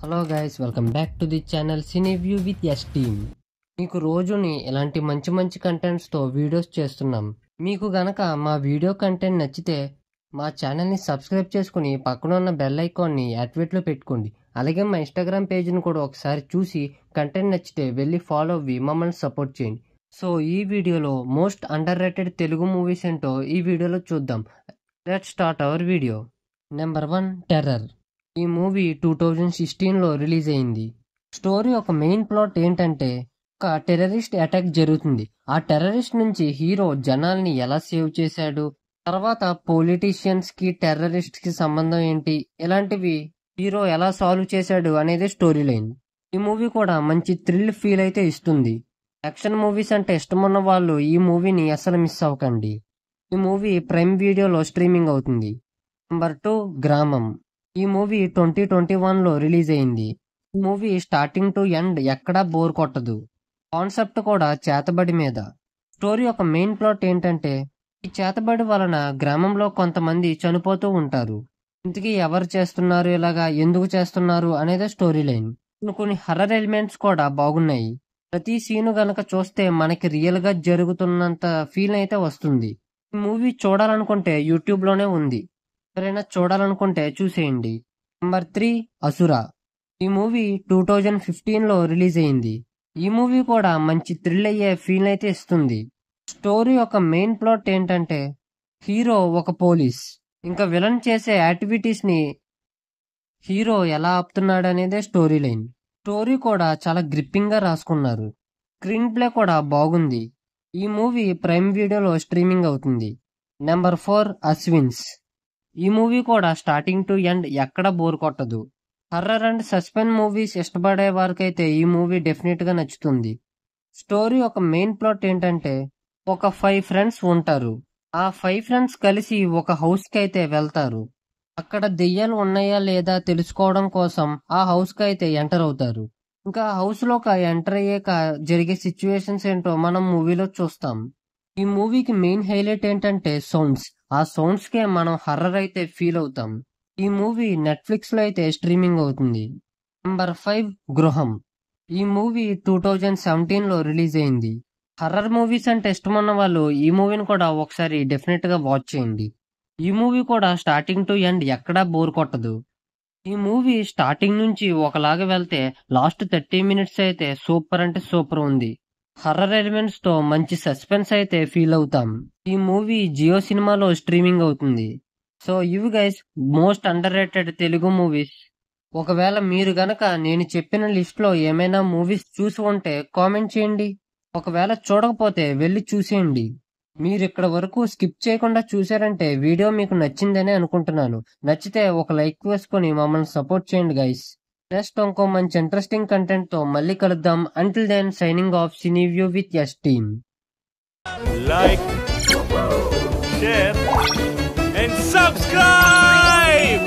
Hello guys, welcome back to the channel Cineview with us team. మీకు రోజుని ఇలాంటి మంచి మంచి కంటెంట్స్తో వీడియోస్ చేస్తున్నాం. మీకు గనక మా వీడియో కంటెంట్ నచ్చితే మా ఛానల్ని సబ్స్క్రైబ్ చేసుకుని పక్కన ఉన్న బెల్ ఐకాన్ని యాక్టివేట్లో పెట్టుకోండి. అలాగే మా ఇన్స్టాగ్రామ్ పేజ్ని కూడా ఒకసారి చూసి కంటెంట్ నచ్చితే వెళ్ళి ఫాలో అవ్వి మమ్మల్ని సపోర్ట్ చేయండి. సో ఈ వీడియోలో most under rated Telugu movies ఏంటో ఈ వీడియోలో చూద్దాం. Let's start our video. Number 1, terror. ఈ మూవీ 2016లో రిలీజ్ అయింది. స్టోరీ ఒక మెయిన్ ప్లాట్ ఏంటంటే, ఒక టెర్రరిస్ట్ అటాక్ జరుగుతుంది. ఆ టెర్రరిస్ట్ నుంచి హీరో జనాల్ని ఎలా సేవ్ చేశాడు, తర్వాత పొలిటీషియన్స్ కి టెర్రరిస్ట్ కి సంబంధం ఏంటి, ఇలాంటివి హీరో ఎలా సాల్వ్ చేశాడు అనేది స్టోరీ లైన్. ఈ మూవీ కూడా మంచి థ్రిల్ ఫీల్ అయితే ఇస్తుంది. యాక్షన్ మూవీస్ అంటే ఇష్టమున్న వాళ్ళు ఈ మూవీని అసలు మిస్ అవ్వకండి. ఈ మూవీ ప్రైమ్ వీడియోలో స్ట్రీమింగ్ అవుతుంది. నెంబర్ 2, గ్రామం. ఈ మూవీ 2021లో రిలీజ్ అయింది. ఈ మూవీ స్టార్టింగ్ టు ఎండ్ ఎక్కడా బోర్ కొట్టదు. కాన్సెప్ట్ కూడా చేతబడి మీద. స్టోరీ ఒక మెయిన్ ప్లాట్ ఏంటంటే, ఈ చేతబడి వలన గ్రామంలో కొంతమంది చనిపోతూ ఉంటారు. ఇంతకీ ఎవరు చేస్తున్నారు, ఇలాగా ఎందుకు చేస్తున్నారు అనేదే స్టోరీ లైన్. కొన్ని హర్రర్ ఎలిమెంట్స్ కూడా బాగున్నాయి. ప్రతి సీను గనక చూస్తే మనకి రియల్ గా జరుగుతున్నంత ఫీల్ అయితే వస్తుంది. ఈ మూవీ చూడాలనుకుంటే యూట్యూబ్ లోనే ఉంది. ఎవరైనా చూడాలనుకుంటే చూసేయండి. నెంబర్ 3, అసుర. ఈ మూవీ 2015లో రిలీజ్ అయింది. ఈ మూవీ కూడా మంచి థ్రిల్ అయ్యే ఫీల్ అయితే ఇస్తుంది. స్టోరీ ఒక మెయిన్ ప్లాట్ ఏంటంటే, హీరో ఒక పోలీస్, ఇంకా విలన్ చేసే యాక్టివిటీస్ ని హీరో ఎలా ఆపుతున్నాడు అనేదే స్టోరీ లైన్. స్టోరీ కూడా చాలా గ్రిప్పింగ్ గా రాసుకున్నారు. స్క్రీన్ ప్లే కూడా బాగుంది. ఈ మూవీ ప్రైమ్ వీడియోలో స్ట్రీమింగ్ అవుతుంది. నెంబర్ 4, అశ్విన్స్. ఈ మూవీ కూడా స్టార్టింగ్ టు ఎండ్ ఎక్కడ బోర్ కొట్టదు. హర్రర్ అండ్ సస్పెన్స్ మూవీస్ ఇష్టపడే వారికైతే ఈ మూవీ డెఫినెట్ గా నచ్చుతుంది. స్టోరీ ఒక మెయిన్ ప్లాట్ ఏంటంటే, ఒక 5 ఫ్రెండ్స్ ఉంటారు. ఆ 5 ఫ్రెండ్స్ కలిసి ఒక హౌస్ కి అయితే వెళ్తారు. అక్కడ దెయ్యాలు ఉన్నాయా లేదా తెలుసుకోవడం కోసం ఆ హౌస్ కి అయితే ఎంటర్ అవుతారు. ఇంకా హౌస్ లోకి ఎంటర్ అయ్యాక జరిగే సిచ్యువేషన్స్ ఏంటో మనం మూవీలో చూస్తాం. ఈ మూవీకి మెయిన్ హైలైట్ ఏంటంటే సౌండ్స్. ఆ సౌండ్స్ కే మనం హర్రర్ అయితే ఫీల్ అవుతాం. ఈ మూవీ నెట్ఫ్లిక్స్ లో అయితే స్ట్రీమింగ్ అవుతుంది. నెంబర్ 5, గృహం. ఈ మూవీ 2017లో రిలీజ్ అయింది. హర్రర్ మూవీస్ అంటే ఇష్టమున్న వాళ్ళు ఈ మూవీని కూడా ఒకసారి డెఫినెట్ గా వాచ్ చేయండి. ఈ మూవీ కూడా స్టార్టింగ్ టు ఎండ్ ఎక్కడా బోర్ కొట్టదు. ఈ మూవీ స్టార్టింగ్ నుంచి ఒకలాగా వెళ్తే లాస్ట్ 30 మినిట్స్ అయితే సూపర్ అంటే సూపర్ ఉంది. హర్రర్ ఎలిమెంట్స్ తో మంచి సస్పెన్స్ అయితే ఫీల్ అవుతాం. ఈ మూవీ జియో సినిమాలో స్ట్రీమింగ్ అవుతుంది. సో ఇవి guys most under rated Telugu movies. ఒకవేళ మీరు గనక నేను చెప్పిన లిస్ట్ లో ఏమైనా మూవీస్ చూసి ఉంటే కామెంట్ చేయండి. ఒకవేళ చూడకపోతే వెళ్ళి చూసేయండి. మీరు ఇక్కడ వరకు స్కిప్ చేయకుండా చూసారంటే వీడియో మీకు నచ్చిందనే అనుకుంటున్నాను. నచ్చితే ఒక లైక్ వేసుకొని మమ్మల్ని సపోర్ట్ చేయండి గైస్. నెక్స్ట్ ఇంకో మంచి ఇంట్రెస్టింగ్ కంటెంట్ తో మళ్ళీ కలుద్దాం. Until then signing off Cineview with us team. Like, share and subscribe.